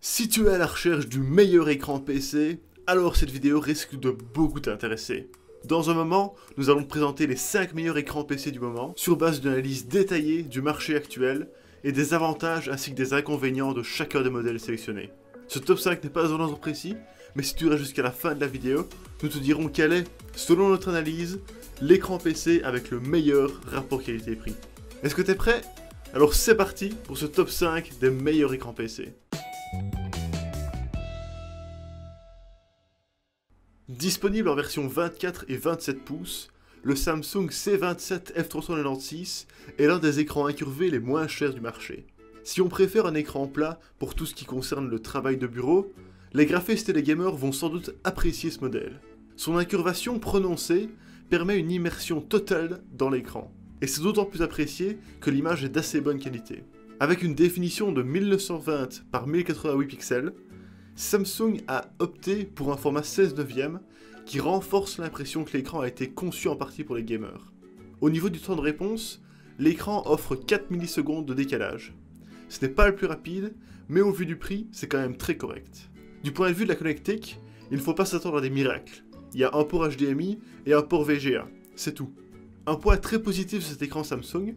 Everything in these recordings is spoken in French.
Si tu es à la recherche du meilleur écran PC, alors cette vidéo risque de beaucoup t'intéresser. Dans un moment, nous allons te présenter les 5 meilleurs écrans PC du moment, sur base d'une analyse détaillée du marché actuel et des avantages ainsi que des inconvénients de chacun des modèles sélectionnés. Ce top 5 n'est pas un ordre précis, mais si tu restes jusqu'à la fin de la vidéo, nous te dirons quel est, selon notre analyse, l'écran PC avec le meilleur rapport qualité-prix. Est-ce que t'es prêt? Alors c'est parti pour ce top 5 des meilleurs écrans PC. Disponible en version 24 et 27 pouces, le Samsung C27 F396 est l'un des écrans incurvés les moins chers du marché. Si on préfère un écran plat pour tout ce qui concerne le travail de bureau, les graphistes et les gamers vont sans doute apprécier ce modèle. Son incurvation prononcée permet une immersion totale dans l'écran, et c'est d'autant plus apprécié que l'image est d'assez bonne qualité. Avec une définition de 1920 par 1088 pixels, Samsung a opté pour un format 16:9 qui renforce l'impression que l'écran a été conçu en partie pour les gamers. Au niveau du temps de réponse, l'écran offre 4 millisecondes de décalage. Ce n'est pas le plus rapide, mais au vu du prix, c'est quand même très correct. Du point de vue de la connectique, il ne faut pas s'attendre à des miracles. Il y a un port HDMI et un port VGA, c'est tout. Un point très positif de cet écran Samsung,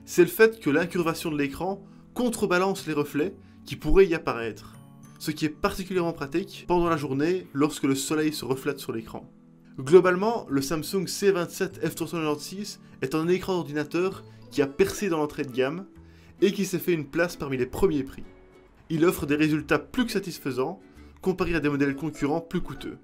c'est le fait que l'incurvation de l'écran contrebalance les reflets qui pourraient y apparaître, ce qui est particulièrement pratique pendant la journée lorsque le soleil se reflète sur l'écran. Globalement, le Samsung C27 F396 est un écran d'ordinateur qui a percé dans l'entrée de gamme et qui s'est fait une place parmi les premiers prix. Il offre des résultats plus que satisfaisants comparés à des modèles concurrents plus coûteux.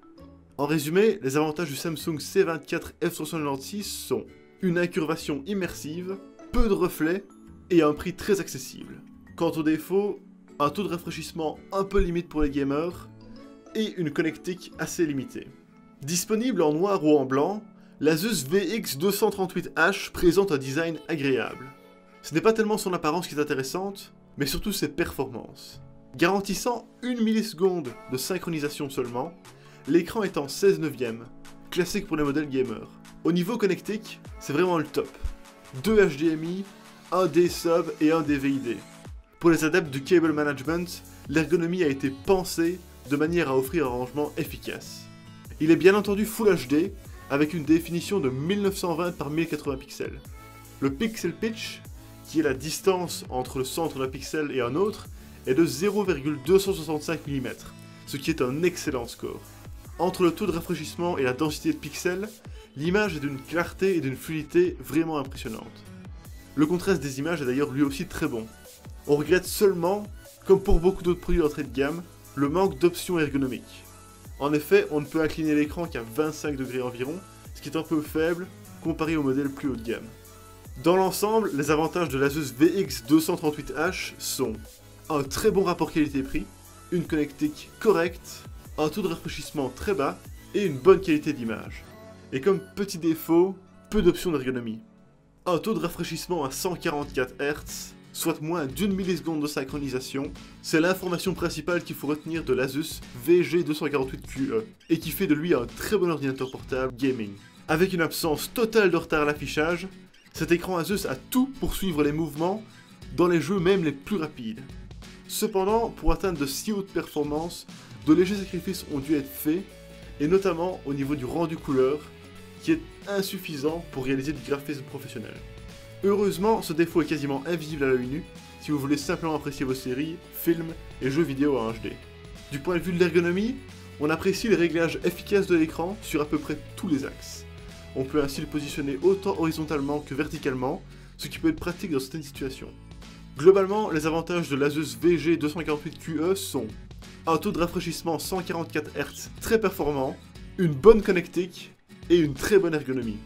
En résumé, les avantages du Samsung C24 F396 sont une incurvation immersive, peu de reflets et un prix très accessible. Quant aux défauts, un taux de rafraîchissement un peu limite pour les gamers et une connectique assez limitée. Disponible en noir ou en blanc, l'Asus VX238H présente un design agréable. Ce n'est pas tellement son apparence qui est intéressante, mais surtout ses performances. Garantissant 1 milliseconde de synchronisation seulement, l'écran est en 16:9, classique pour les modèles gamers. Au niveau connectique, c'est vraiment le top. 2 HDMI, un D-Sub et un DVI-D. Pour les adeptes du cable management, l'ergonomie a été pensée de manière à offrir un rangement efficace. Il est bien entendu Full HD, avec une définition de 1920 par 1080 pixels. Le pixel pitch, qui est la distance entre le centre d'un pixel et un autre, est de 0,265 mm, ce qui est un excellent score. Entre le taux de rafraîchissement et la densité de pixels, l'image est d'une clarté et d'une fluidité vraiment impressionnante. Le contraste des images est d'ailleurs lui aussi très bon. On regrette seulement, comme pour beaucoup d'autres produits d'entrée de gamme, le manque d'options ergonomiques. En effet, on ne peut incliner l'écran qu'à 25 degrés environ, ce qui est un peu faible comparé aux modèles plus haut de gamme. Dans l'ensemble, les avantages de l'Asus VX238H sont un très bon rapport qualité-prix, une connectique correcte, un taux de rafraîchissement très bas et une bonne qualité d'image. Et comme petit défaut, peu d'options d'ergonomie. Un taux de rafraîchissement à 144 Hz, soit moins d'1 milliseconde de synchronisation, c'est l'information principale qu'il faut retenir de l'Asus VG248QE, et qui fait de lui un très bon ordinateur portable gaming. Avec une absence totale de retard à l'affichage, cet écran Asus a tout pour suivre les mouvements, dans les jeux même les plus rapides. Cependant, pour atteindre de si hautes performances, de légers sacrifices ont dû être faits, et notamment au niveau du rendu couleur, qui est insuffisant pour réaliser du graphisme professionnel. Heureusement, ce défaut est quasiment invisible à l'œil nu si vous voulez simplement apprécier vos séries, films et jeux vidéo en HD. Du point de vue de l'ergonomie, on apprécie les réglages efficaces de l'écran sur à peu près tous les axes. On peut ainsi le positionner autant horizontalement que verticalement, ce qui peut être pratique dans certaines situations. Globalement, les avantages de l'Asus VG248QE sont un taux de rafraîchissement 144 Hz très performant, une bonne connectique et une très bonne ergonomie.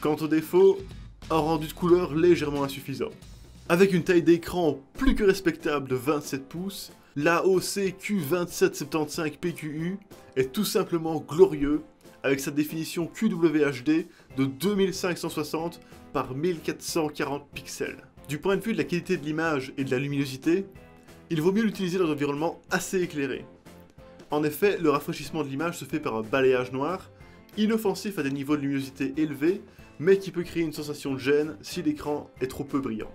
Quant aux défauts, un rendu de couleur légèrement insuffisant. Avec une taille d'écran plus que respectable de 27 pouces, l'AOC Q2775PQU est tout simplement glorieux avec sa définition QWHD de 2560 par 1440 pixels. Du point de vue de la qualité de l'image et de la luminosité, il vaut mieux l'utiliser dans un environnement assez éclairé. En effet, le rafraîchissement de l'image se fait par un balayage noir, inoffensif à des niveaux de luminosité élevés, mais qui peut créer une sensation de gêne si l'écran est trop peu brillant.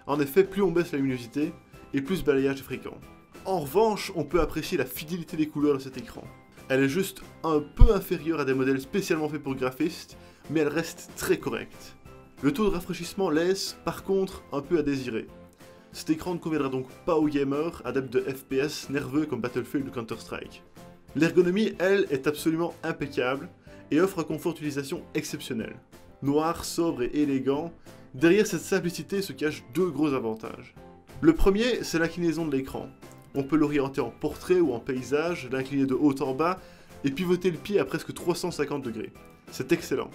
En effet, plus on baisse la luminosité, et plus ce balayage est fréquent. En revanche, on peut apprécier la fidélité des couleurs de cet écran. Elle est juste un peu inférieure à des modèles spécialement faits pour graphistes, mais elle reste très correcte. Le taux de rafraîchissement laisse, par contre, un peu à désirer. Cet écran ne conviendra donc pas aux gamers, adeptes de FPS nerveux comme Battlefield ou Counter-Strike. L'ergonomie, elle, est absolument impeccable et offre un confort d'utilisation exceptionnel. Noir, sobre et élégant, derrière cette simplicité se cachent deux gros avantages. Le premier, c'est l'inclinaison de l'écran. On peut l'orienter en portrait ou en paysage, l'incliner de haut en bas et pivoter le pied à presque 350 degrés. C'est excellent.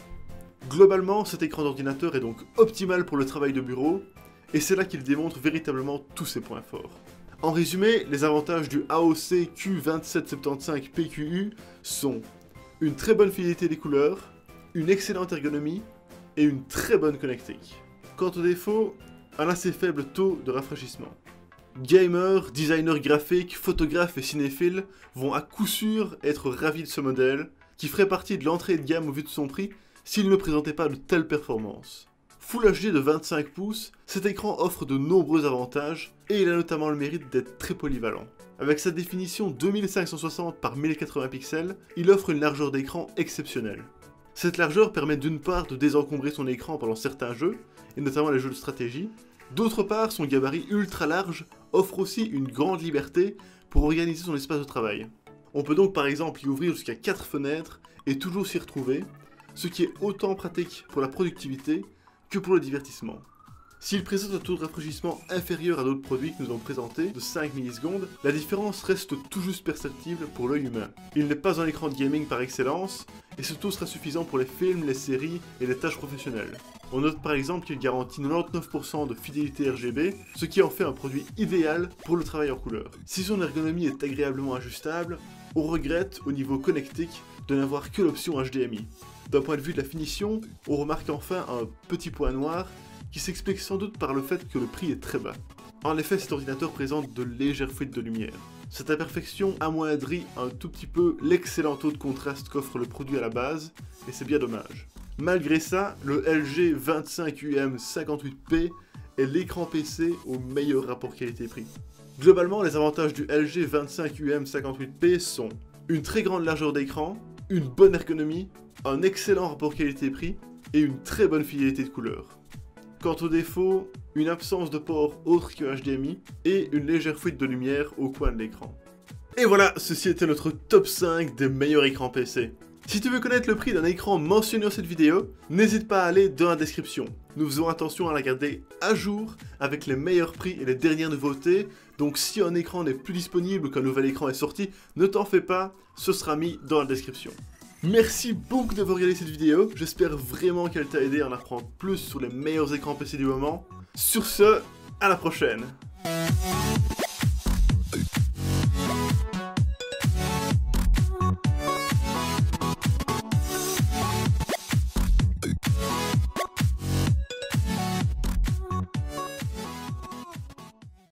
Globalement, cet écran d'ordinateur est donc optimal pour le travail de bureau, et c'est là qu'il démontre véritablement tous ses points forts. En résumé, les avantages du AOC Q2775 PQU sont une très bonne fidélité des couleurs, une excellente ergonomie et une très bonne connectique. Quant aux défauts, un assez faible taux de rafraîchissement. Gamers, designers graphiques, photographes et cinéphiles vont à coup sûr être ravis de ce modèle, qui ferait partie de l'entrée de gamme au vu de son prix s'il ne présentait pas de telles performances. Full HD de 25 pouces, cet écran offre de nombreux avantages et il a notamment le mérite d'être très polyvalent. Avec sa définition 2560 par 1080 pixels, il offre une largeur d'écran exceptionnelle. Cette largeur permet d'une part de désencombrer son écran pendant certains jeux, et notamment les jeux de stratégie, d'autre part son gabarit ultra large offre aussi une grande liberté pour organiser son espace de travail. On peut donc par exemple y ouvrir jusqu'à 4 fenêtres et toujours s'y retrouver, ce qui est autant pratique pour la productivité que pour le divertissement. S'il présente un taux de rafraîchissement inférieur à d'autres produits que nous avons présentés, de 5 millisecondes, la différence reste tout juste perceptible pour l'œil humain. Il n'est pas un écran de gaming par excellence, et ce taux sera suffisant pour les films, les séries et les tâches professionnelles. On note par exemple qu'il garantit 99% de fidélité RGB, ce qui en fait un produit idéal pour le travail en couleur. Si son ergonomie est agréablement ajustable, on regrette au niveau connectique de n'avoir que l'option HDMI. D'un point de vue de la finition, on remarque enfin un petit point noir qui s'explique sans doute par le fait que le prix est très bas. En effet, cet ordinateur présente de légères fuites de lumière. Cette imperfection amoindrit un tout petit peu l'excellent taux de contraste qu'offre le produit à la base, et c'est bien dommage. Malgré ça, le LG 25UM58P est l'écran PC au meilleur rapport qualité-prix. Globalement, les avantages du LG 25UM58P sont une très grande largeur d'écran, une bonne ergonomie, un excellent rapport qualité-prix et une très bonne fidélité de couleur. Quant aux défauts, une absence de port autre que HDMI et une légère fuite de lumière au coin de l'écran. Et voilà, ceci était notre top 5 des meilleurs écrans PC. Si tu veux connaître le prix d'un écran mentionné dans cette vidéo, n'hésite pas à aller dans la description. Nous faisons attention à la garder à jour avec les meilleurs prix et les dernières nouveautés, donc si un écran n'est plus disponible ou qu'un nouvel écran est sorti, ne t'en fais pas, ce sera mis dans la description. Merci beaucoup d'avoir regardé cette vidéo, j'espère vraiment qu'elle t'a aidé à en apprendre plus sur les meilleurs écrans PC du moment. Sur ce, à la prochaine!